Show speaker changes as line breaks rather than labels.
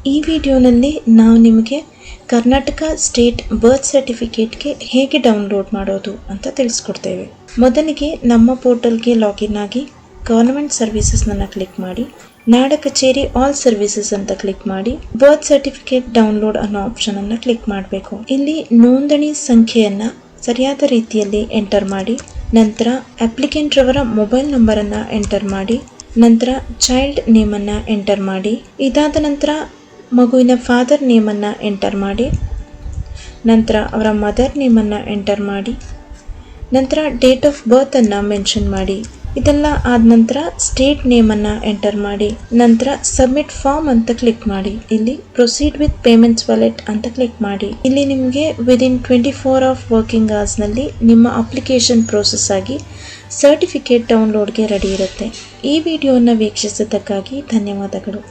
ಈ ವಿಡಿಯೋನಲ್ಲಿ ನಾವು ನಿಮಗೆ ಕರ್ನಾಟಕ ಸ್ಟೇಟ್ ಬರ್ತ್ ಸರ್ಟಿಫಿಕೇಟ್ಗೆ ಹೇಗೆ ಡೌನ್ಲೋಡ್ ಮಾಡೋದು ಅಂತ ತಿಳಿಸ್ಕೊಡ್ತೇವೆ. ಮೊದಲಿಗೆ ನಮ್ಮ ಪೋರ್ಟಲ್ಗೆ ಲಾಗಿನ್ ಆಗಿ ಗವರ್ನಮೆಂಟ್ ಸರ್ವಿಸಸ್ನ ಕ್ಲಿಕ್ ಮಾಡಿ, ನಾಡ ಕಚೇರಿ ಆಲ್ ಸರ್ವಿಸಸ್ ಅಂತ ಕ್ಲಿಕ್ ಮಾಡಿ, ಬರ್ತ್ ಸರ್ಟಿಫಿಕೇಟ್ ಡೌನ್ಲೋಡ್ ಅನ್ನೋ ಆಪ್ಷನ್ ಅನ್ನು ಕ್ಲಿಕ್ ಮಾಡಬೇಕು. ಇಲ್ಲಿ ನೋಂದಣಿ ಸಂಖ್ಯೆಯನ್ನ ಸರಿಯಾದ ರೀತಿಯಲ್ಲಿ ಎಂಟರ್ ಮಾಡಿ, ನಂತರ ಅಪ್ಲಿಕೆಂಟ್ ರವರ ಮೊಬೈಲ್ ನಂಬರ್ ಅನ್ನ ಎಂಟರ್ ಮಾಡಿ, ನಂತರ ಚೈಲ್ಡ್ ನೇಮ್ ಅನ್ನ ಎಂಟರ್ ಮಾಡಿ, ಇದಾದ ನಂತರ ಮಗುವಿನ ಫಾದರ್ ನೇಮ್ ಅನ್ನ ಎಂಟರ್ ಮಾಡಿ, ನಂತರ ಅವರ ಮದರ್ ನೇಮ್ ಅನ್ನ ಎಂಟರ್ ಮಾಡಿ, ನಂತರ ಡೇಟ್ ಆಫ್ ಬರ್ತ್ ಅನ್ನ ಮೆನ್ಷನ್ ಮಾಡಿ. ಇದೆಲ್ಲ ಆದ ನಂತರ ಸ್ಟೇಟ್ ನೇಮ್ ಅನ್ನ ಎಂಟರ್ ಮಾಡಿ, ನಂತರ ಸಬ್ಮಿಟ್ ಫಾರ್ಮ್ ಅಂತ ಕ್ಲಿಕ್ ಮಾಡಿ. ಇಲ್ಲಿ ಪ್ರೊಸೀಡ್ ವಿತ್ ಪೇಮೆಂಟ್ಸ್ ವಾಲೆಟ್ ಅಂತ ಕ್ಲಿಕ್ ಮಾಡಿ. ಇಲ್ಲಿ ನಿಮಗೆ ವಿದಿನ್ 24 ಆಫ್ ವರ್ಕಿಂಗ್ ಅವರ್ಸ್ ನಲ್ಲಿ ನಿಮ್ಮ ಅಪ್ಲಿಕೇಶನ್ ಪ್ರೋಸೆಸ್ ಆಗಿ ಸರ್ಟಿಫಿಕೇಟ್ ಡೌನ್ಲೋಡ್ಗೆ ರೆಡಿ ಇರುತ್ತೆ. ಈ ವಿಡಿಯೋನ ವೀಕ್ಷಿಸಿದ್ದಕ್ಕಾಗಿ ಧನ್ಯವಾದಗಳು.